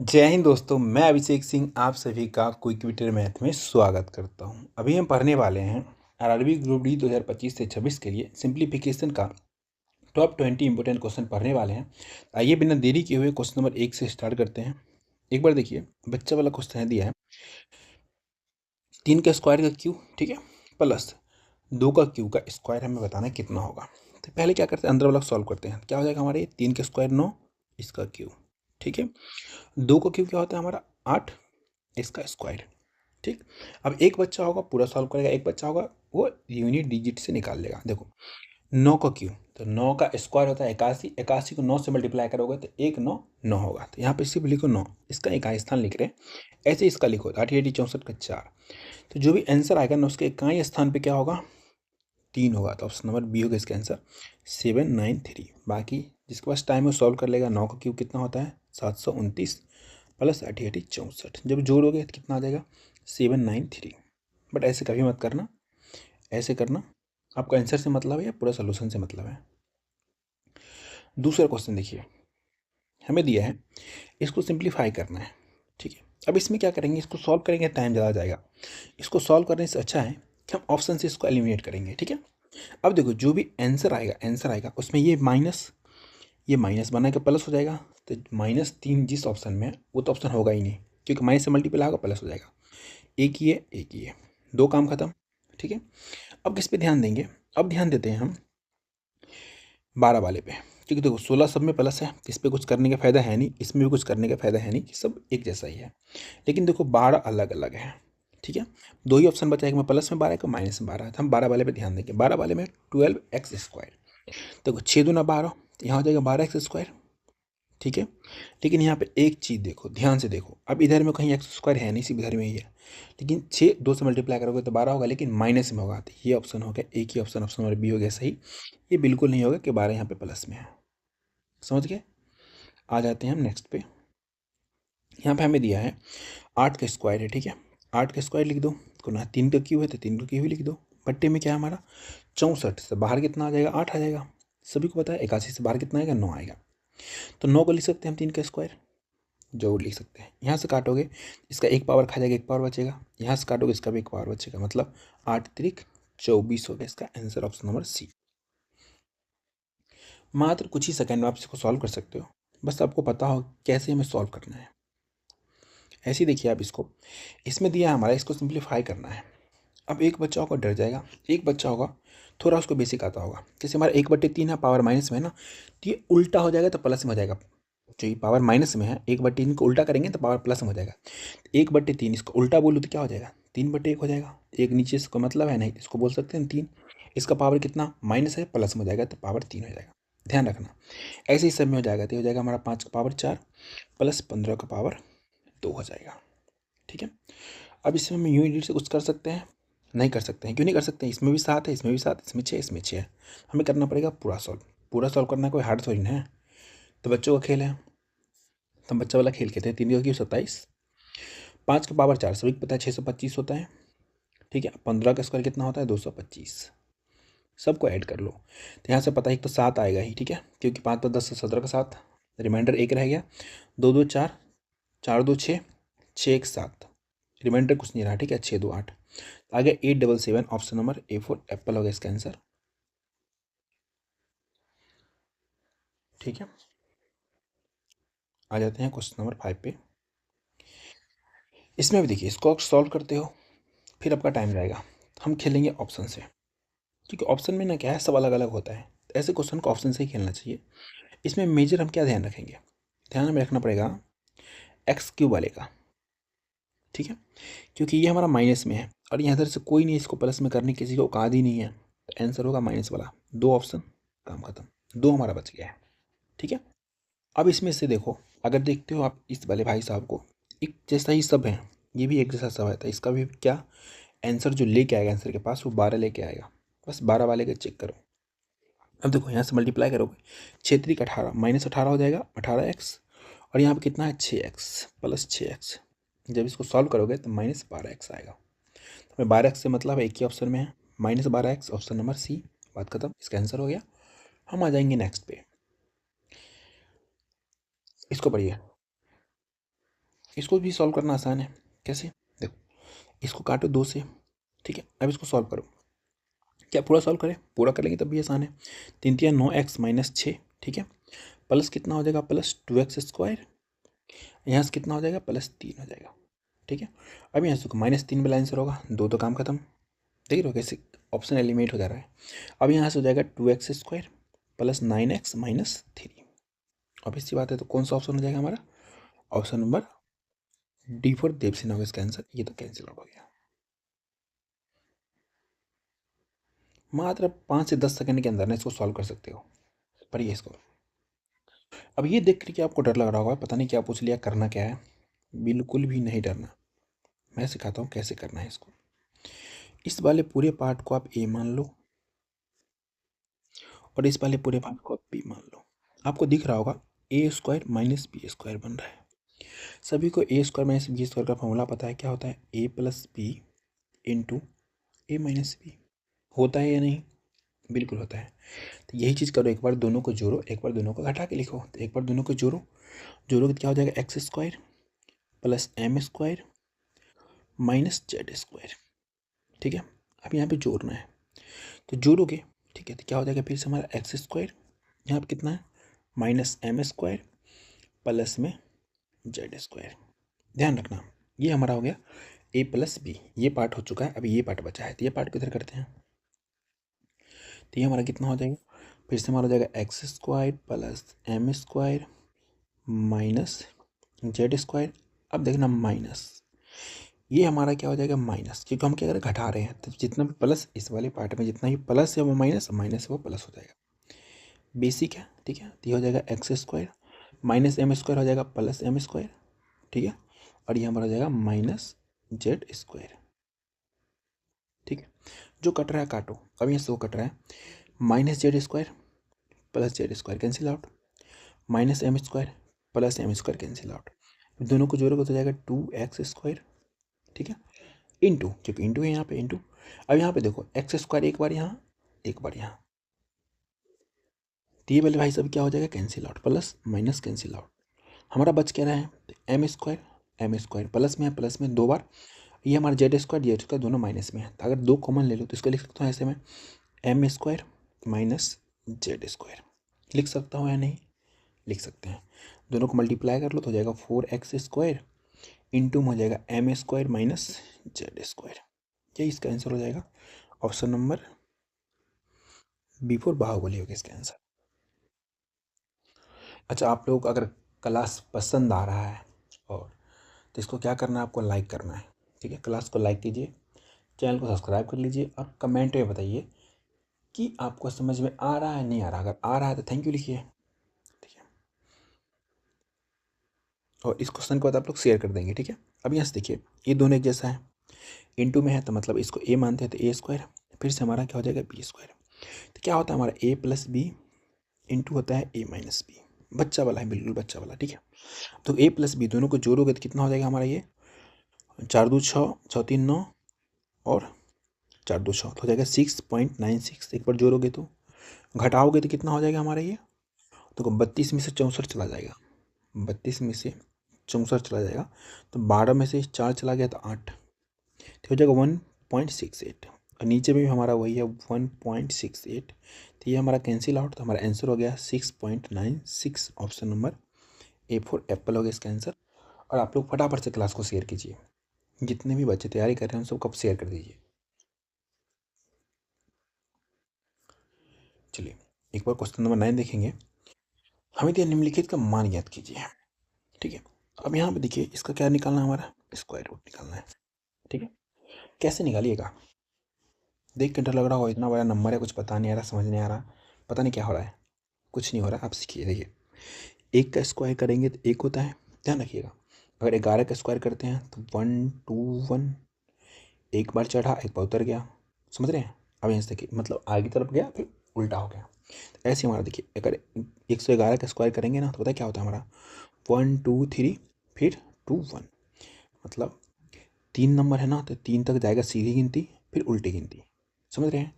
जय हिंद दोस्तों, मैं अभिषेक सिंह आप सभी का क्विक विटर मैथ में स्वागत करता हूं। अभी हम पढ़ने वाले हैं आरआरबी ग्रुप डी 2025 से 26 के लिए सिंप्लीफिकेशन का टॉप 20 इंपोर्टेंट क्वेश्चन पढ़ने वाले हैं। आइए बिना देरी किए हुए क्वेश्चन नंबर 1 से स्टार्ट करते हैं। एक बार देखिए, बच्चा वाला क्वेश्चन है, दिया है 3 का स्क्वायर का क्यू, ठीक है, प्लस 2 का क्यू का स्क्वायर हमें बताना कितना होगा। तो पहले क्या करते हैं, अंदर वाला सॉल्व करते हैं। क्या हो जाएगा हमारे 3 का स्क्वायर 9, इसका क्यू, ठीक है। 2 का क्यू क्या होता है हमारा 8, इसका स्क्वायर, ठीक। अब एक बच्चा होगा पूरा सॉल्व करेगा, एक बच्चा होगा वो यूनिट डिजिट से निकाल लेगा। देखो 9 का क्यू, तो 9 का स्क्वायर होता है 81, 81 को 9 से मल्टीप्लाई करोगे तो 1 9 9 होगा। तो यहाँ पे सिर्फ लिखो 9, इसका इकाई स्थान लिख रहे हैं। ऐसे इसका लिखो 8 8 64 का 4। तो जो भी आंसर आएगा ना उसके इकाई स्थान पे क्या होगा 3 होगा। तो ऑप्शन नंबर बी होगा इसका आंसर 793। बाकी जिसके पास टाइम है सॉल्व कर लेगा। 9 का क्यूब कितना होता है 729 प्लस 8 8 64, जब जोड़ोगे तो कितना आ जाएगा 793। बट ऐसे कभी मत करना, ऐसे करना आपका आंसर से मतलब है या पूरा सोल्यूशन से मतलब है। दूसरा क्वेश्चन देखिए, हमें दिया है इसको सिंप्लीफाई करना है, ठीक है। अब इसमें क्या करेंगे, इसको सॉल्व करेंगे टाइम ज़्यादा जाएगा। इसको सॉल्व करने से अच्छा है कि हम ऑप्शन से इसको एलिमिनेट करेंगे, ठीक है। अब देखो जो भी आंसर आएगा उसमें ये माइनस बना के प्लस हो जाएगा। तो -3 जिस ऑप्शन में है वो तो ऑप्शन होगा ही नहीं, क्योंकि माइनस से मल्टीप्लाई होगा प्लस हो जाएगा। एक ही है, एक ही है, दो काम खत्म, ठीक है। अब किस पे ध्यान देंगे, अब ध्यान देते हैं हम 12 वाले पे, क्योंकि देखो 16 सब में प्लस है, इस पर कुछ करने का फायदा है नहीं, इसमें भी कुछ करने का फायदा है नहीं, सब एक जैसा ही है। लेकिन देखो 12 अलग अलग है, ठीक है। दो ही ऑप्शन बचा है, एक में प्लस में 12 एक माइनस में 12 है। तो हम 12 वाले पे ध्यान देंगे। 12 वाले में 12x², देखो 6 दूना 12, तो यहाँ हो जाएगा 12x², ठीक है। लेकिन यहाँ पे एक चीज़ देखो, ध्यान से देखो, अब इधर में कहीं x² है नहीं, सिर्फ इधर में ही है। लेकिन 6 2 से मल्टीप्लाई करोगे तो 12 होगा, लेकिन माइनस में होगा। तो ये ऑप्शन हो गया, एक ही ऑप्शन, ऑप्शन नंबर बी हो गया सही। ये बिल्कुल नहीं होगा कि 12 यहाँ पे प्लस में है। समझ गए। आ जाते हैं हम नेक्स्ट पे। यहाँ पे हमें दिया है 8 का स्क्वायर है, ठीक है। 8 का स्क्वायर लिख दो, ना 3 का क्यूब है तो 3 का क्यूब ही लिख दो। बट्टे में क्या है हमारा 64 से बाहर कितना आ जाएगा 8 आ जाएगा। सभी को पता है 81 से बाहर कितना आएगा 9 आएगा। तो 9 को लिख सकते हैं हम 3 का स्क्वायर, जरूर लिख सकते हैं। यहाँ से काटोगे इसका एक पावर खा जाएगा, एक पावर बचेगा। यहाँ से काटोगे इसका भी एक पावर बचेगा, मतलब 8 3 24 हो गया इसका आंसर, ऑप्शन नंबर सी। मात्र कुछ ही सेकंड में आप इसको सॉल्व कर सकते हो, बस आपको पता हो कैसे हमें सॉल्व करना है। ऐसे ही देखिए आप इसको, इसमें दिया है हमारा, इसको सिंप्लीफाई करना है। अब एक बच्चा होगा डर जाएगा, एक बच्चा होगा थोड़ा उसको बेसिक आता होगा। जैसे हमारा 1/3 है, पावर माइनस में है ना, तो ये उल्टा हो जाएगा तो प्लस में हो जाएगा। जो ये पावर माइनस में है 1/3 को उल्टा करेंगे तो पावर प्लस में हो जाएगा। 1/3 इसको उल्टा बोलूँ तो क्या हो जाएगा 3/1 हो जाएगा। एक नीचे इसको मतलब है नहीं, इसको बोल सकते हैं 3। इसका पावर कितना माइनस है, प्लस में हो जाएगा तो पावर 3 हो जाएगा। ध्यान रखना, ऐसे ही सब में हो जाएगा। तो हो जाएगा हमारा 5 का पावर 4 प्लस 15 का पावर 2 हो जाएगा, ठीक है। अब इसमें हम यूनिट से कुछ कर सकते हैं, नहीं कर सकते हैं। क्यों नहीं कर सकते हैं, इसमें भी 7 है, इसमें भी 7, इसमें 6, इसमें 6 है। हमें करना पड़ेगा पूरा सॉल्व। पूरा सॉल्व करना कोई हार्ड थोड़ी ना है, तो बच्चों का खेल है, तो हम बच्चा वाला खेल खेलते हैं। 3 का क्यूब 27, 5 का पावर 4 सभी को पता है 625 होता है, ठीक है। 15 का स्क्वायर कितना होता है 225, सबको ऐड कर लो। तो यहाँ से पता है एक तो 7 आएगा ही, ठीक है, क्योंकि 5 तो 10 17 का 7, रिमाइंडर एक रह गया। 2 2 4, 4 2 6, 6 1 7, रिमाइंडर कुछ नहीं रहा, ठीक है। 6 2 8, आगे 877, ऑप्शन नंबर A4 एप्पल हो गया इसका आंसर, ठीक है। आ जाते हैं क्वेश्चन नंबर 5 पे। इसमें भी देखिए, इसको सॉल्व करते हो फिर आपका टाइम जाएगा। हम खेलेंगे ऑप्शन से, क्योंकि ऑप्शन में ना क्या है, सब अलग अलग होता है। ऐसे क्वेश्चन को ऑप्शन से ही खेलना चाहिए। इसमें मेजर हम क्या ध्यान रखेंगे, ध्यान में रखना पड़ेगा x³ वाले का, ठीक है। क्योंकि ये हमारा माइनस में है और यहाँ इधर से कोई नहीं, इसको प्लस में करने किसी को औकात ही नहीं है, तो आंसर होगा माइनस वाला। दो ऑप्शन, काम खत्म, दो हमारा बच गया है, ठीक है। अब इसमें से देखो, अगर देखते हो आप इस वाले भाई साहब को, एक जैसा ही सब है, ये भी एक जैसा सब है, तो इसका भी क्या आंसर जो लेके आएगा आंसर के पास वो 12 लेके आएगा। बस 12 वाले का चेक करो। अब देखो यहाँ से मल्टीप्लाई करोगे, 6 3 18 -18 हो जाएगा 18x, और यहाँ पे कितना है 6x प्लस 6x। जब इसको सॉल्व करोगे तो -12x आएगा। तो 12x से मतलब एक ही ऑप्शन में है, -12x, ऑप्शन नंबर सी। बात खत्म, इसका आंसर हो गया। हम आ जाएंगे नेक्स्ट पे, इसको पढ़िए। इसको भी सॉल्व करना आसान है। कैसे? देखो, इसको काटो 2 से, ठीक है। अब इसको सॉल्व करो। क्या पूरा सॉल्व करें? पूरा कर लेंगे तब भी आसान है। 3 तिया 9x माइनस 6, ठीक है। प्लस कितना हो जाएगा? Plus 2x square. यहाँ से कितना हो जाएगा? प्लस 3 हो जाएगा, ठीक है। अब यहाँ से -3 वाला आंसर होगा, 2 तो काम खत्म। देख रहे हो कैसे ऑप्शन एलिमिनेट हो जा रहा है। अब यहाँ से हो जाएगा 2x square plus 9x minus 3। अब इसी बात है, तो कौन सा ऑप्शन हो जाएगा हमारा? Option number D for Devasena होगा इसका आंसर। ये तो कैंसिल आउट हो गया। मात्र 5 से 10 सेकंड के अंदर ना इसको सॉल्व कर सकते हो। पढ़िए इसको। अब ये देख करके आपको डर लग रहा होगा, पता नहीं क्या पूछ लिया, करना क्या है। बिल्कुल भी नहीं डरना, मैं सिखाता हूँ कैसे करना है इसको। इस वाले पूरे पार्ट को आप ए मान लो और इस वाले पूरे पार्ट को आप बी मान लो। आपको दिख रहा होगा ए स्क्वायर माइनस बी स्क्वायर बन रहा है। सभी को ए स्क्वायर माइनस बी स्क्वायर का फॉर्मूला पता है, क्या होता है? ए प्लस बी इंटू ए माइनस बी। होता है या नहीं? बिल्कुल होता है। तो यही चीज़ करो, एक बार दोनों को जोड़ो, एक बार दोनों को घटा के लिखो। तो एक बार दोनों को जोड़ोगे तो क्या हो जाएगा? X square plus m square minus z square, ठीक है। अब यहाँ पे जोड़ना है, तो जोड़ोगे, ठीक है, तो क्या हो जाएगा? फिर से हमारा एक्स स्क्वायर, यहाँ पे कितना है? माइनस एम स्क्वायर प्लस में जेड स्क्वायर। ध्यान रखना, ये हमारा हो गया ए प्लस बी। ये पार्ट हो चुका है, अभी ये पार्ट बचा है, तो ये पार्ट किधर करते हैं? तो ये हमारा कितना हो जाएगा? फिर से हमारा हो जाएगा x square plus m square minus z square. अब देखना माइनस, ये हमारा क्या हो जाएगा? माइनस, क्योंकि हम क्या करें? घटा रहे हैं, तो जितना भी प्लस इस वाले पार्ट में जितना भी प्लस है वो माइनस, माइनस है वो प्लस हो जाएगा। बेसिक है, ठीक है। तो ये हो जाएगा x square minus m square हो जाएगा प्लस एम स्क्वायर, ठीक है। और ये हमारा हो जाएगा माइनस जेड स्क्वायर, ठीक है। जो कट रहा है काटो। अब ये 100 कट रहा है, minus z square plus z square cancel out, minus m square plus m square cancel out. दोनों को जोड़ोगे तो जाएगा 2x स्क्वायर, ठीक है, इंटू, क्योंकि इंटू है यहाँ पे, इंटू। अब यहाँ पे देखो एक्स स्क्वायर एक बार यहाँ, एक बार यहाँ, तो ये वाले भाई सब क्या हो जाएगा? Cancel out, plus minus cancel out. हमारा बच क्या रहा है? एम स्क्वायर प्लस में है, प्लस में 2 बार। ये हमारा जेड स्क्वायर दोनों माइनस में है, तो अगर 2 कॉमन ले लो तो इसको लिख सकता हूँ ऐसे में, m square minus z square. लिख सकता हूँ या नहीं? लिख सकते हैं। दोनों को मल्टीप्लाई कर लो तो हो जाएगा 4x स्क्वायर इंटू में हो जाएगा m square minus z square. यही इसका आंसर हो जाएगा। Option number B for Baahubali होगा इसका आंसर। अच्छा, आप लोग अगर क्लास पसंद आ रहा है और तो इसको क्या करना है? आपको लाइक करना है, ठीक है। क्लास को लाइक कीजिए, चैनल को सब्सक्राइब कर लीजिए और कमेंट में बताइए कि आपको समझ में आ रहा है नहीं आ रहा। अगर आ रहा है तो थैंक यू लिखिए, ठीक है। और इस क्वेश्चन को बाद आप लोग शेयर कर देंगे, ठीक है। अब यहाँ से देखिए, ये दोनों एक जैसा है, इंटू में है तो मतलब इसको ए मानते हैं, तो ए स्क्वायर, फिर से हमारा क्या हो जाएगा? B square. तो क्या होता है हमारा? ए प्लस बी इंटू होता है ए माइनस बी। बच्चा वाला है, बिल्कुल बच्चा वाला, ठीक है। तो ए प्लस बी दोनों को जोड़ोगे तो कितना हो जाएगा हमारा? ये 4 2 6, 6 3 9 और 4 2 6 तो हो जाएगा 6.96। एक बार जोड़ोगे तो, घटाओगे तो कितना हो जाएगा हमारा? ये तो 32 में से 64 चला जाएगा, 32 में से 64 चला जाएगा, तो 12 में से 4 चला गया तो 8, तो हो जाएगा 1.68। और नीचे में भी हमारा वही है 1.68, तो ये हमारा कैंसिल आउट, तो हमारा आंसर हो गया 6.96। Option number A for Apple हो गया इसका आंसर। और आप लोग फटाफट से क्लास को शेयर कीजिए, जितने भी बच्चे तैयारी कर रहे हैं उन सबको शेयर कर दीजिए। चलिए एक बार क्वेश्चन नंबर 9 देखेंगे। हमें दिया निम्नलिखित का मान ज्ञात कीजिए, ठीक है। अब यहाँ पे देखिए, इसका क्या निकालना है? हमारा स्क्वायर रूट निकालना है, ठीक है। कैसे निकालिएगा? देख के डर लग रहा हो, इतना बड़ा नंबर है, कुछ पता नहीं आ रहा, समझ नहीं आ रहा, पता नहीं क्या हो रहा है। कुछ नहीं हो रहा, आप सीखिए। देखिए, 1 का स्क्वायर करेंगे तो 1 होता है, ध्यान रखिएगा। अगर 11 का स्क्वायर करते हैं तो 1 2 1, एक बार चढ़ा एक बार उतर गया, समझ रहे हैं। अब यहाँ से देखिए, मतलब आगे तरफ गया फिर उल्टा हो गया। ऐसे हमारा देखिए, अगर 111 का स्क्वायर करेंगे ना तो पता है क्या होता है हमारा? 1 2 3 फिर 2 1, मतलब 3 नंबर है ना, तो 3 तक जाएगा सीधी गिनती फिर उल्टी गिनती, समझ रहे हैं।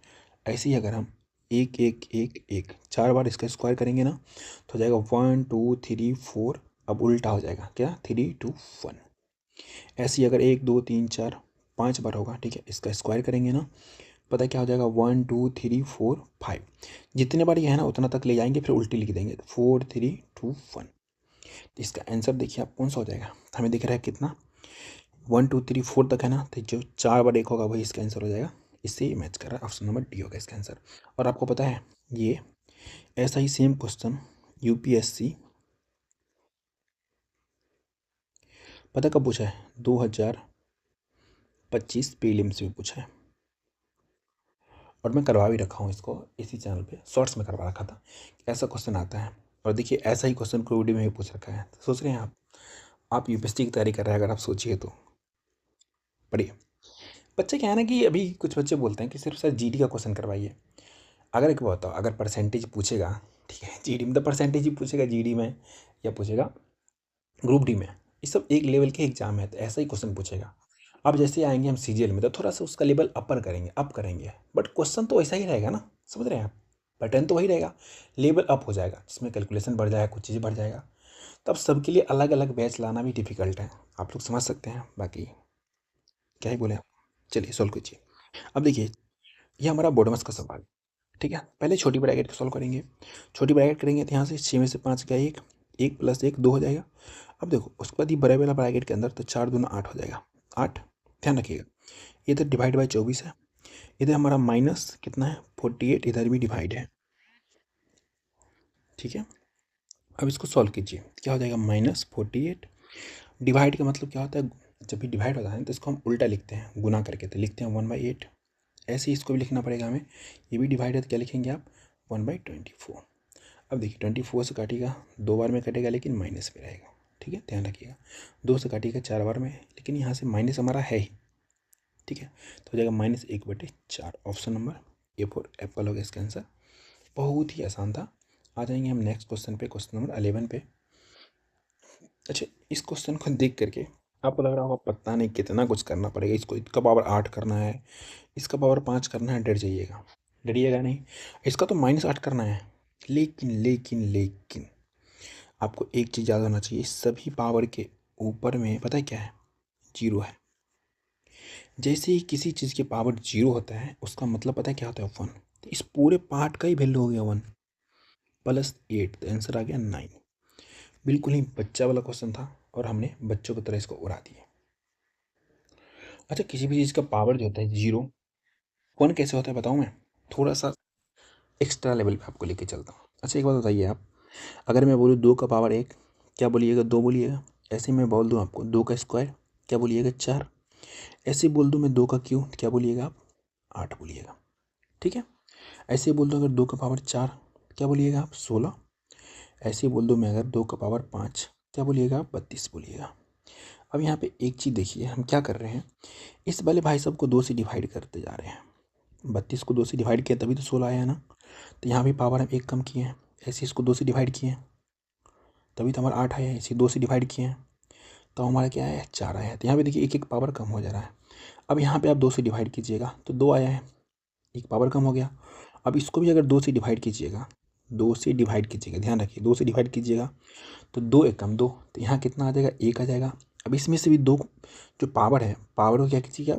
ऐसे ही अगर हम 1 1 1 1 4 बार इसका स्क्वायर करेंगे ना तो हो जाएगा 1 2 3 4, अब उल्टा हो जाएगा क्या? 3 2 1, ऐसे ही अगर 1 2 3 4 5 बार होगा, ठीक है, इसका स्क्वायर करेंगे ना, पता क्या हो जाएगा 1 2 3 4 5, जितने बार ये है ना उतना तक ले जाएंगे, फिर उल्टी लिख देंगे 4 3 2 1। तो इसका आंसर देखिए आप कौन सा हो जाएगा, हमें दिख रहा है कितना 1 2 3 4 तक है ना, तो जो 4 बार एक होगा वही इसका आंसर हो जाएगा। इससे ये मैच कर रहा है, ऑप्शन नंबर डी होगा इसका आंसर। और आपको पता है ये ऐसा ही सेम क्वेश्चन यूपीएससी पता कब पूछा है, 2025 प्रीलिम्स में पूछा है, और मैं करवा भी रखा हूँ इसको इसी चैनल पे, शॉर्ट्स में करवा रखा था, ऐसा क्वेश्चन आता है। और देखिए ऐसा ही क्वेश्चन क्रोडी में भी पूछ रखा है। तो सोच रहे हैं आप यूपीएससी की तैयारी कर रहे हैं, अगर आप सोचिए तो पढ़िए। बच्चे क्या है ना कि अभी कुछ बच्चे बोलते हैं कि सिर्फ सर जीडी का क्वेश्चन करवाइए। अगर एक बात बताओ, अगर परसेंटेज पूछेगा, ठीक है, जीडी में तो परसेंटेज ही पूछेगा, जीडी में या पूछेगा ग्रुप डी में, ये सब एक लेवल के एग्जाम है, तो ऐसा ही क्वेश्चन पूछेगा। अब जैसे आएंगे हम सीजीएल में तो थोड़ा सा उसका लेवल अपर करेंगे, अप करेंगे, बट क्वेश्चन तो वैसा ही रहेगा ना, समझ रहे हैं आप, पैटर्न तो वही रहेगा, लेवल अप हो जाएगा, जिसमें कैलकुलेशन बढ़ जाएगा, कुछ चीज़ बढ़ जाएगा। तो अब सबके लिए अलग अलग बैच लाना भी डिफिकल्ट है, आप लोग समझ सकते हैं। बाकी क्या ही बोले आप, चलिए सॉल्व कीजिए। अब देखिए ये हमारा बोर्डमस का सवाल, ठीक है, पहले छोटी ब्रैकेट को सॉल्व करेंगे। छोटी ब्रैकेट करेंगे तो यहाँ से 6 में से 5 गया 1, 1 + 1 2 हो जाएगा। अब देखो उसके बाद ये बड़े वाला ब्रैकेट के अंदर तो 4 दूना 8 हो जाएगा, 8। ध्यान रखिएगा ये इधर डिवाइड बाई 24 है, इधर हमारा माइनस कितना है 48, इधर भी डिवाइड है, ठीक है। अब इसको सॉल्व कीजिए, क्या हो जाएगा -48। डिवाइड का मतलब क्या होता है, जब भी डिवाइड होता है तो इसको हम उल्टा लिखते हैं, गुना करके, तो लिखते हैं 1/8। ऐसे ही इसको भी लिखना पड़ेगा हमें, ये भी डिवाइड है तो क्या लिखेंगे आप 1/24। अब देखिए 24 से काटिएगा 2 बार में कटेगा, लेकिन माइनस में रहेगा, ठीक है, ध्यान रखिएगा। 2 से काटिएगा 4 बार में, लेकिन यहाँ से माइनस हमारा है ही, ठीक है, तो हो जाएगा -1/4। Option number A for Apple होगा इसका आंसर। बहुत ही आसान था। आ जाएंगे हम नेक्स्ट क्वेश्चन पे, क्वेश्चन नंबर 11 पे। अच्छा, इस क्वेश्चन को देख करके आपको लग रहा होगा पता नहीं कितना कुछ करना पड़ेगा, इसको इसका पावर 8 करना है, इसका पावर 5 करना है, डर जाइएगा, डरिएगा नहीं, इसका तो -8 करना है। लेकिन लेकिन लेकिन आपको एक चीज़ याद होना चाहिए, सभी पावर के ऊपर में पता है क्या है, 0 है। जैसे ही किसी चीज़ के पावर 0 होता है उसका मतलब पता है क्या होता है 1, तो इस पूरे पार्ट का ही वैल्यू हो गया 1 + 8, तो आंसर आ गया 9। बिल्कुल ही बच्चा वाला क्वेश्चन था और हमने बच्चों की तरह इसको उड़ा दिया। अच्छा, किसी भी चीज़ का पावर जो होता है 0, 1 कैसे होता है बताऊँ मैं, थोड़ा सा एक्स्ट्रा लेवल पे आपको लेके चलता हूँ। अच्छा एक बात बताइए आप, अगर मैं बोलूँ 2 का पावर 1 क्या बोलिएगा, 2 बोलिएगा। ऐसे मैं बोल दूँ आपको 2 का स्क्वायर क्या बोलिएगा, 4। ऐसे बोल दूँ मैं 2 का क्यूब क्या बोलिएगा आप, 8 बोलिएगा, ठीक है। ऐसे बोल दूँ अगर 2 का पावर 4 क्या बोलिएगा आप, 16। ऐसे बोल दूँ मैं अगर 2 का पावर 5 क्या बोलिएगा आप, 32 बोलिएगा। अब यहाँ पे एक चीज़ देखिए, हम क्या कर रहे हैं, इस वाले भाई साहब को 2 से डिवाइड करते जा रहे हैं। 32 को 2 से डिवाइड किया तभी तो 16 आया ना, तो यहाँ भी पावर हम 1 कम किए हैं, ऐसे इसको 2 से डिवाइड किए हैं तभी तो हमारा 8 आया है, इसे 2 से डिवाइड किए हैं तो हमारा क्या आया है, 4 आया है। तो यहाँ पे देखिए एक एक पावर कम हो जा रहा है। अब यहाँ पे आप 2 से डिवाइड कीजिएगा तो 2 आया है, एक पावर कम हो गया। अब इसको भी अगर 2 से डिवाइड कीजिएगा, 2 से डिवाइड कीजिएगा, ध्यान रखिए 2 से डिवाइड कीजिएगा तो 2 एक कम 2, तो यहाँ कितना आ जाएगा, 1 आ जाएगा। अब इसमें से भी 2 जो पावर है, पावर को क्या कीजिएगा,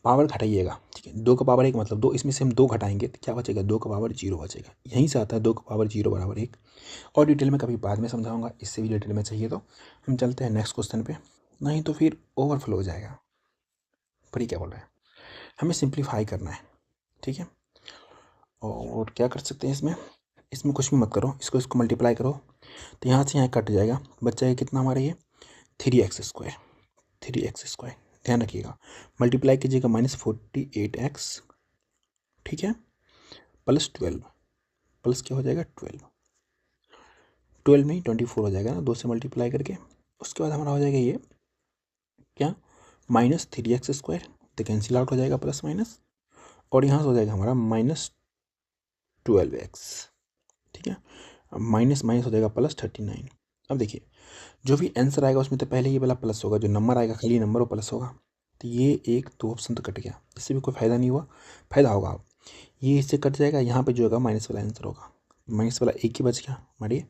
पावर घटाइएगा, ठीक है। 2 का पावर 1 मतलब 2, इसमें से हम 2 घटाएंगे तो क्या बचेगा, 2 का पावर 0 बचेगा। यहीं से आता है 2 का पावर 0 = 1। और डिटेल में कभी बाद में समझाऊंगा, इससे भी डिटेल में चाहिए तो हम चलते हैं नेक्स्ट क्वेश्चन पे, नहीं तो फिर ओवरफ्लो हो जाएगा। पर क्या बोल रहा है, हमें सिंप्लीफाई करना है, ठीक है। और क्या कर सकते हैं इसमें, इसमें कुछ भी मत करो, इसको इसको मल्टीप्लाई करो तो यहाँ से यहाँ कट जाएगा, बच जाएगा कितना हमारा ये 3x², 3x²। ध्यान रखिएगा मल्टीप्लाई कीजिएगा -48x, ठीक है, +12, प्लस क्या हो जाएगा 12, 12 में ही 24 हो जाएगा ना 2 से मल्टीप्लाई करके। उसके बाद हमारा हो जाएगा ये क्या, -3x², तो कैंसिल आउट हो जाएगा प्लस माइनस, और यहाँ से हो जाएगा हमारा -12x, ठीक है। अब माइनस माइनस हो जाएगा +39। अब देखिए जो भी आंसर आएगा उसमें तो पहले ये वाला प्लस होगा, जो नंबर आएगा खाली नंबर वो प्लस होगा, तो ये 1 2 ऑप्शन तो कट गया, इससे भी कोई फ़ायदा नहीं हुआ, फ़ायदा होगा अब ये इससे कट जाएगा, यहाँ पे जो होगा माइनस वाला आंसर होगा, माइनस वाला 1 ही बच गया हमारे।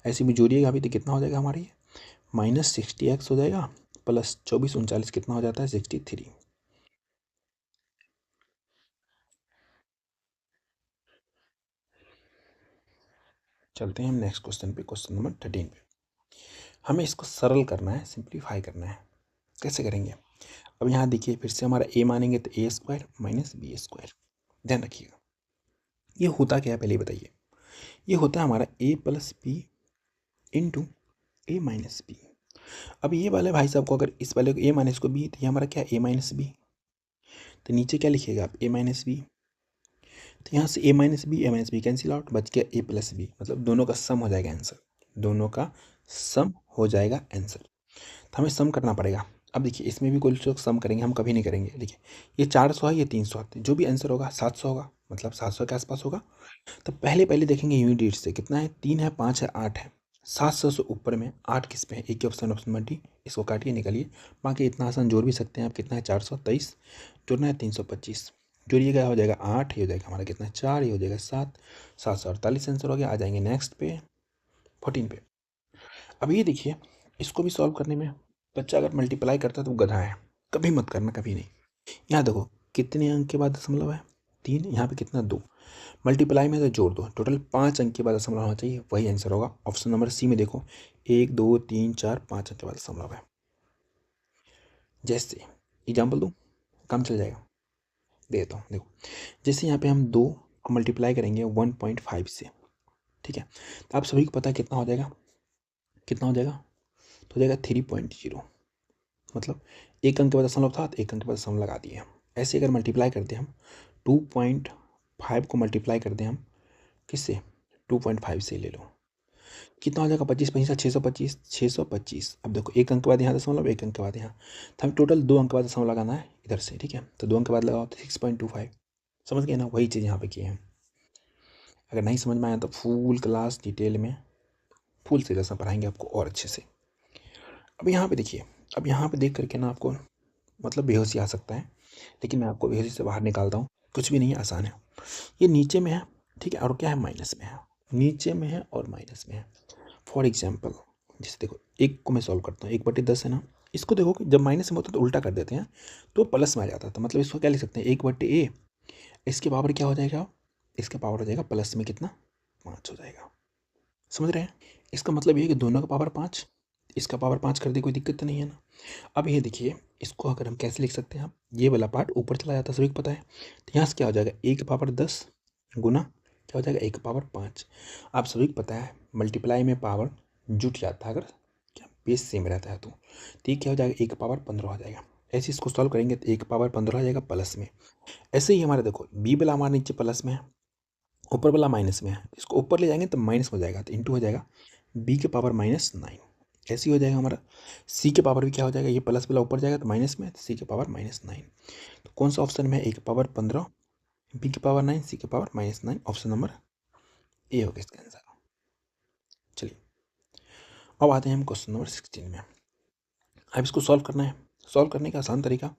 ऐसे भी जोड़िएगा अभी तो कितना हो जाएगा हमारे, -60x हो जाएगा प्लस 24 39 कितना हो जाता है 63। चलते हैं हम नेक्स्ट क्वेश्चन पे, क्वेश्चन नंबर 13 पे। हमें इसको सरल करना है, सिंप्लीफाई करना है। कैसे करेंगे? अब यहाँ देखिए, फिर से हमारा ए मानेंगे तो ए स्क्वायर माइनस बी स्क्वायर। ध्यान रखिएगा, ये होता क्या है पहले बताइए। ये होता है हमारा ए प्लस बी इंटू ए माइनस बी। अब ये वाले भाई साहब को अगर इस वाले को ए माइनस को बी, तो ये हमारा क्या ए माइनस बी, तो नीचे क्या लिखिएगा आप ए माइनस बी। तो यहाँ से ए माइनस बी कैंसिल आउट, बच गया ए प्लस बी, मतलब दोनों का सम हो जाएगा आंसर। दोनों का सम हो जाएगा आंसर। तो हमें सम करना पड़ेगा। अब देखिए, इसमें भी कोई लोग सम करेंगे, हम कभी नहीं करेंगे। देखिए, ये 400 है, ये 300 है, जो भी आंसर होगा 700 होगा, मतलब 700 के आसपास होगा। तो पहले देखेंगे यूनिट से कितना है, 3 है 5 है 8 है। 700 से ऊपर में 8 किस पे है, एक ही ऑप्शन नंबर डी। इसको काटिए निकालिए, बाकी इतना आसान जोड़ भी सकते हैं आप। कितना है 423, जोड़ना है 325, जोड़िएगा हो जाएगा 8, ये हो जाएगा हमारा कितना 4, ये हो जाएगा 7, 748 आंसर हो गया। आ जाएंगे नेक्स्ट पे 14 पे। अब ये देखिए, इसको भी सॉल्व करने में बच्चा अगर मल्टीप्लाई करता है तो गधा है, कभी मत करना, कभी नहीं। यहाँ देखो कितने अंक के बाद दशमलव है 3, यहाँ पे कितना 2, मल्टीप्लाई में तो जोड़ दो, टोटल 5 अंक के बाद दशमलव होना चाहिए, वही आंसर होगा। ऑप्शन नंबर सी में देखो 1 2 3 4 5 अंक के बाद दशमलव है। जैसे एग्जाम्पल दूँ, काम चल जाएगा, देता हूँ। देखो, जैसे यहाँ पे हम 2 को मल्टीप्लाई करेंगे 1.5 से, ठीक है, तो आप सभी को पता है कितना हो जाएगा, कितना हो जाएगा, तो हो जाएगा 3.0, मतलब एक अंक के बाद दशमलव था तो एक अंक के बाद दशमलव लगा दिए हम। ऐसे अगर मल्टीप्लाई करते हैं हम 2.5 को मल्टीप्लाई करते हैं हम किससे, 2.5 से ले लो, कितना हो जाएगा 25 25 625 625। अब देखो एक अंक के बाद यहाँ दशमलव, एक अंक के बाद यहाँ, तो हमें टोटल 2 अंक के बाद दशमलव लगाना है इधर से, ठीक है। तो 2 अंक के बाद लगाओ तो 6.25, समझ गए ना, वही चीज़ यहाँ पे किए हैं। अगर नहीं समझ में आया तो फुल क्लास डिटेल में फुल सीरियस में पढ़ाएंगे आपको और अच्छे से। अब यहाँ पे देखिए, अब यहाँ पे देख करके ना आपको मतलब बेहोशी आ सकता है, लेकिन मैं आपको बेहोशी से बाहर निकालता हूँ। कुछ भी नहीं है, आसान है। ये नीचे में है, ठीक है, और क्या है माइनस में है, नीचे में है और माइनस में है। फॉर एग्जाम्पल, जैसे देखो एक को मैं सॉल्व करता हूँ, 1/10 है ना, इसको देखो कि जब माइनस में होता है तो उल्टा कर देते हैं, तो प्लस में आ जाता है। तो मतलब इसको क्या लिख सकते हैं, 1/a, इसके पावर क्या हो जाएगा, इसका पावर हो जाएगा प्लस में कितना 5 हो जाएगा। समझ रहे हैं? इसका मतलब ये है कि दोनों का पावर 5, इसका पावर 5 कर दे, कोई दिक्कत तो नहीं है ना। अब ये देखिए, इसको अगर हम कैसे लिख सकते हैं, आप ये वाला पार्ट ऊपर चला जाता है, सभी को पता है। तो यहाँ से क्या हो जाएगा, 1/10 गुना क्या हो जाएगा 1/5। आप सभी को पता है मल्टीप्लाई में पावर जुट जाता है अगर क्या बेस सेम रहता है, तो ये क्या हो जाएगा 1/15 हो जाएगा। ऐसे इसको सॉल्व करेंगे तो 1/15 हो जाएगा प्लस में। ऐसे ही हमारे देखो बी वाला हमारे नीचे प्लस में है, ऊपर वाला माइनस में है, इसको ऊपर ले जाएंगे तो माइनस हो जाएगा, तो इंटू हो जाएगा बी के पावर -9। ऐसे ही हो जाएगा हमारा सी के पावर भी क्या हो जाएगा, ये प्लस वाला ऊपर जाएगा तो माइनस में, सी के पावर -9। तो कौन सा ऑप्शन में है, A/15, बी के पावर 9, सी के पावर -9, ऑप्शन नंबर ए होगा इसका आंसर। चलिए अब आते हैं हम क्वेश्चन नंबर 16 में। अब इसको सॉल्व करना है। सॉल्व करने का आसान तरीका,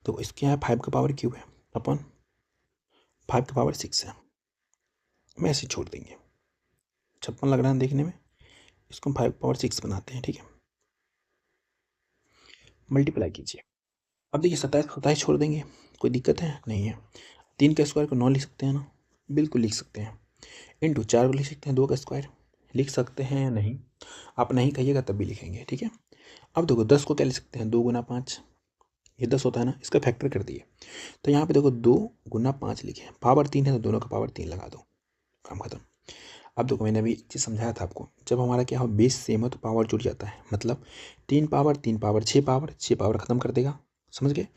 तो इसके यहाँ 5 का पावर क्यूब है अपन 5 का पावर 6 है, मैं ऐसे छोड़ देंगे, 56 लग रहा है देखने में, इसको हम 5 पावर 6 बनाते हैं, ठीक है। मल्टीप्लाई कीजिए। अब देखिए 27 छोड़ देंगे, कोई दिक्कत है नहीं है। 3 का स्क्वायर को 9 लिख सकते हैं ना, बिल्कुल लिख सकते हैं। इंटू 4 को लिख सकते हैं 2 का स्क्वायर, लिख सकते हैं या नहीं, आप नहीं कहिएगा तब भी लिखेंगे, ठीक है। अब देखो 10 को क्या लिख सकते हैं, 2 गुना 5, ये 10 होता है ना, इसका फैक्टर कर दिए। तो यहाँ पे देखो 2 गुना 5 लिखे, पावर 3 है तो दोनों का पावर 3 लगा दो, काम खत्म। अब देखो मैंने अभी एक चीज़ समझाया था आपको, जब हमारा क्या हो बेस सेम हो तो पावर जुड़ जाता है, मतलब 3 पावर 3 पावर 6 पावर 6 पावर खत्म कर देगा, समझ गए।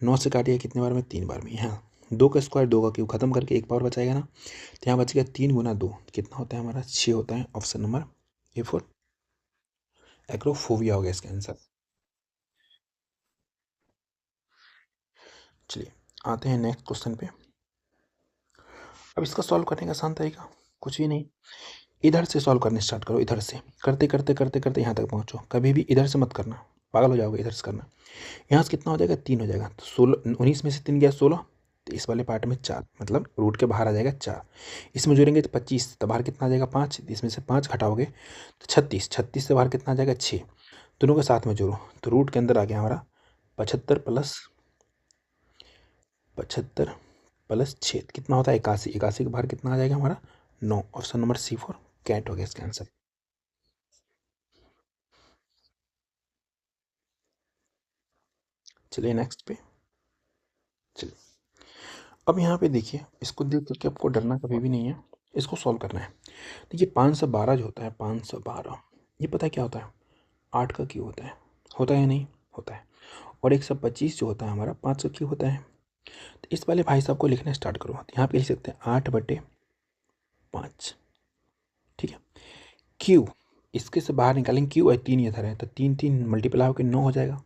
9 से काटिए कितने बार में, 3 बार में। यहाँ 2 का स्क्वायर 2 का क्यूब खत्म करके एक पावर बचाएगा ना, तो यहाँ बच गया 3 गुना 2 कितना होता है हमारा 6 होता है, ऑप्शन नंबर A4 एक्रोफोबिया हो गया इसका आंसर। चलिए आते हैं नेक्स्ट क्वेश्चन पे। अब इसका सॉल्व करने का आसान तरीका कुछ भी नहीं, इधर से सॉल्व करने स्टार्ट करो, इधर से करते करते करते करते यहाँ तक पहुँचो, कभी भी इधर से मत करना, पागल हो जाओगे, इधर से करना। यहाँ से कितना हो जाएगा 3 हो जाएगा, तो 16 19 में से 3 गया 16, तो इस वाले पार्ट में 4, मतलब रूट के बाहर आ जाएगा 4। इसमें जोड़ेंगे तो 25, तो बाहर कितना आ जाएगा 5, इसमें से 5 घटाओगे तो 36, 36 से बाहर कितना आ जाएगा 6, दोनों को साथ में जोड़ो तो रूट के अंदर आ गया हमारा 75 प्लस 6 कितना होता है 81। 81 का बाहर कितना आ जाएगा हमारा 9। ऑप्शन नंबर C4 कैट हो गया इसका आंसर। चलिए नेक्स्ट पे। चलिए अब यहाँ पे देखिए, इसको देख करके आपको डरना कभी भी नहीं है, इसको सॉल्व करना है। देखिए 512 जो होता है, 512 ये पता है क्या होता है, 8 का क्यू होता है या नहीं होता है। और 125 जो होता है हमारा 5 का क्यू होता है। तो इस वाले भाई साहब को लिखना स्टार्ट करो। यहाँ पे लिख सकते हैं 8/5। ठीक है, क्यू इसके से बाहर निकालेंगे, क्यू और 3 इधर है तो 3 मल्टीप्लाई होकर 9 हो जाएगा।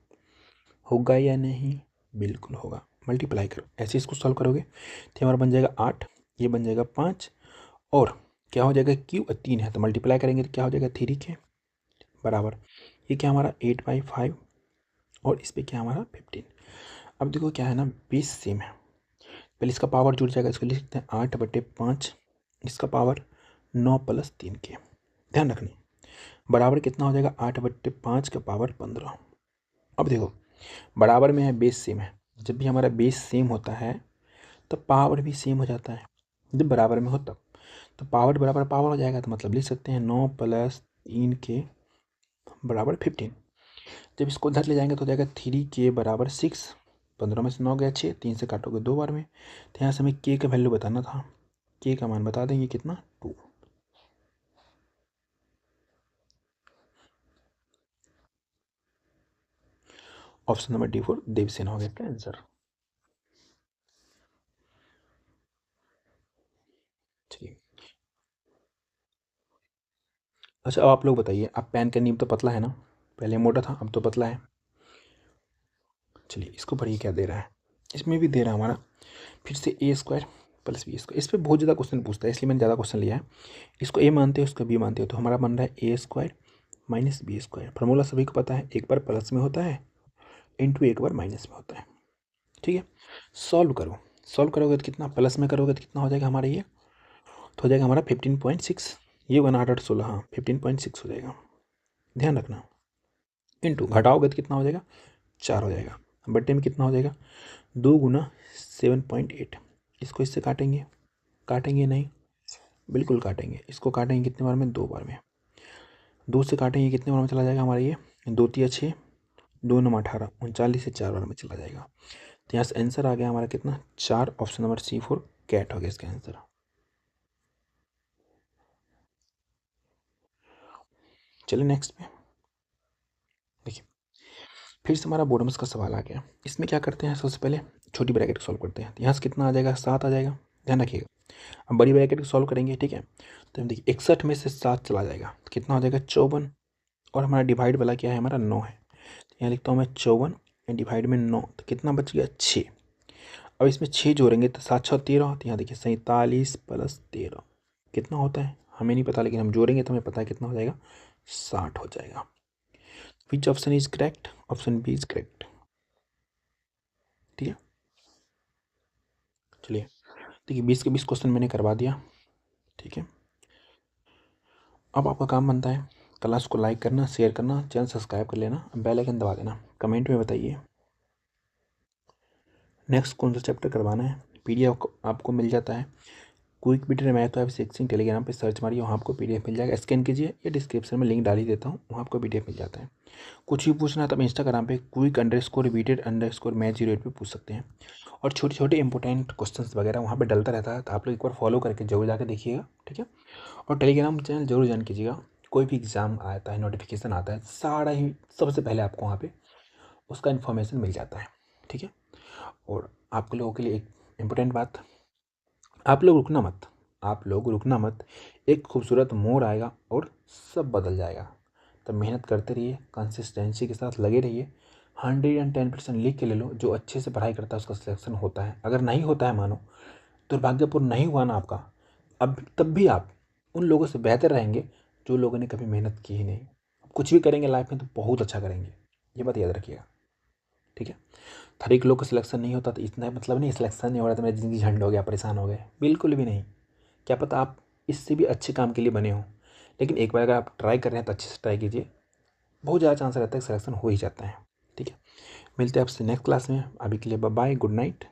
होगा या नहीं, बिल्कुल होगा। मल्टीप्लाई करो, ऐसे इसको सॉल्व करोगे तो हमारा बन जाएगा 8, ये बन जाएगा 5 और क्या हो जाएगा, क्यू और 3 है तो मल्टीप्लाई करेंगे तो क्या हो जाएगा 3 के बराबर। ये क्या हमारा 8/5 और इस पर क्या हमारा 15। अब देखो क्या है ना, 20 सेम है, पहले इसका पावर जुड़ जाएगा, इसको लिख सकते हैं 8/5, इसका पावर 9 + 3 के। ध्यान रखना बराबर कितना हो जाएगा, 8/5 का पावर 15। अब देखो बराबर में है, बेस सेम है, जब भी हमारा बेस सेम होता है तब पावर भी सेम हो जाता है। जब बराबर में हो तब तो पावर बराबर पावर हो जाएगा, तो मतलब लिख सकते हैं 9 + 3 के बराबर 15। जब इसको उधर ले जाएंगे तो हो जाएगा 3 के बराबर 6। 15 में से 9 गया 6, 3 से काटोगे 2 बार में, तो यहाँ से हमें के का वैल्यू बताना था। के का मान बता देंगे कितना, 2। ऑप्शन नंबर D4 देवसेन हो गया इसका आंसर। चलिए अच्छा, अब आप लोग बताइए, आप पेन का नीब तो पतला है ना, पहले मोटा था अब तो पतला है। चलिए इसको पढ़िए क्या दे रहा है, इसमें भी दे रहा है हमारा फिर से A² + B²। इस पर बहुत ज़्यादा क्वेश्चन पूछता है इसलिए मैंने ज़्यादा क्वेश्चन लिया है। इसको A मानते हो, इसको B मानते हो, तो हमारा बन रहा है A² - B²। फार्मूला सभी को पता है, एक बार प्लस में होता है इंटू एक बार माइनस में होता है। ठीक है, सॉल्व करो, सॉल्व करोगे तो कितना, प्लस में करोगे तो कितना हो जाएगा हमारा, ये तो हो जाएगा हमारा 15.6। ये होगा ना 8 8 16, हाँ 15.6 हो जाएगा। ध्यान रखना, इंटू घटाओगे तो कितना हो जाएगा 4 हो जाएगा। बट्टे में कितना हो जाएगा 2 × 7.8। इसको इससे काटेंगे, काटेंगे नहीं, बिल्कुल काटेंगे। इसको काटेंगे कितने बार में, 2 बार में। 2 से काटेंगे कितने बार में चला जाएगा हमारा, ये 2 × 6, 2 × 9 18, 39 से 4 बार में चला जाएगा। तो यहाँ से आंसर आ गया हमारा कितना, 4। ऑप्शन नंबर C4 कैट हो गया इसका आंसर। चलिए नेक्स्ट पे देखिए, फिर से हमारा बोर्ड में का सवाल आ गया। इसमें क्या करते हैं, सबसे पहले छोटी ब्रैकेट को सॉल्व करते हैं। तो यहाँ से कितना आ जाएगा, 7 आ जाएगा। ध्यान रखिएगा, अब बड़ी ब्रैकेट को सॉल्व करेंगे। ठीक है, तो हम देखिए 61 में से 7 चला जाएगा तो कितना हो जाएगा 54। और हमारा डिवाइड वाला क्या है, हमारा 9 है। तो यहाँ लिखता हूँ मैं 54 डिवाइड में 9, तो कितना बच गया 6। अब इसमें 6 जोड़ेंगे तो 7 6 13। तो यहाँ देखिए 47 + 13 कितना होता है हमें नहीं पता, लेकिन हम जोड़ेंगे तो हमें पता है कितना हो जाएगा, 60 हो जाएगा। Which option is correct, option B is correct. ठीक है, चलिए देखिए 20 के 20 क्वेश्चन मैंने करवा दिया। ठीक है, अब आपका काम बनता है क्लास को लाइक करना, शेयर करना, चैनल सब्सक्राइब कर लेना, बेल आइकन दबा देना। कमेंट में बताइए नेक्स्ट कौन सा चैप्टर करवाना है। PDF आपको मिल जाता है क्विक बिटर मैथ तो सिक्सिंग टेलीग्राम पे सर्च मारिए, वहाँ आपको PDF मिल जाएगा। स्कैन कीजिए या डिस्क्रिप्शन में लिंक डाल ही देता हूँ, वहाँ आपको PDF मिल जाता है। कुछ भी पूछना है तो आप इंस्टाग्राम पे quick_repeated_math08 पे पूछ सकते हैं। और छोटे छोटे इंपॉर्टेंट क्वेश्चंस वगैरह वहाँ पे डलता रहता है, तो आप लोग एक बार फॉलो करके जरूर जाकर देखिएगा। ठीक है, और टेलीग्राम चैनल जरूर ज्वाइन कीजिएगा। कोई भी एग्ज़ाम आता है, नोटिफिकेशन आता है, सारा ही सबसे पहले आपको वहाँ पे उसका इन्फॉर्मेशन मिल जाता है। ठीक है, और आप लोगों के लिए एक इम्पोर्टेंट बात, आप लोग रुकना मत, आप लोग रुकना मत। एक खूबसूरत मोड़ आएगा और सब बदल जाएगा। तो मेहनत करते रहिए, कंसिस्टेंसी के साथ लगे रहिए। 110% लिख के ले लो, जो अच्छे से पढ़ाई करता है उसका सिलेक्शन होता है। अगर नहीं होता है मानो, दुर्भाग्यपूर्ण नहीं हुआ ना आपका, अब तब भी आप उन लोगों से बेहतर रहेंगे जो लोगों ने कभी मेहनत की ही नहीं। कुछ भी करेंगे लाइफ में तो बहुत अच्छा करेंगे, ये बात याद रखिएगा। ठीक है, हर एक लोग का सिलेक्शन नहीं होता तो इतना मतलब नहीं सिलेक्शन नहीं हो रहा तो मेरी ज़िंदगी झंड हो गया, परेशान हो गए, बिल्कुल भी नहीं। क्या पता आप इससे भी अच्छे काम के लिए बने हो। लेकिन एक बार अगर आप ट्राई कर रहे हैं तो अच्छे से ट्राई कीजिए, बहुत ज़्यादा चांस रहता है कि सिलेक्शन हो ही जाता है। ठीक है, मिलते हैं आपसे नेक्स्ट क्लास में। अभी के लिए बाय बाय, गुड नाइट।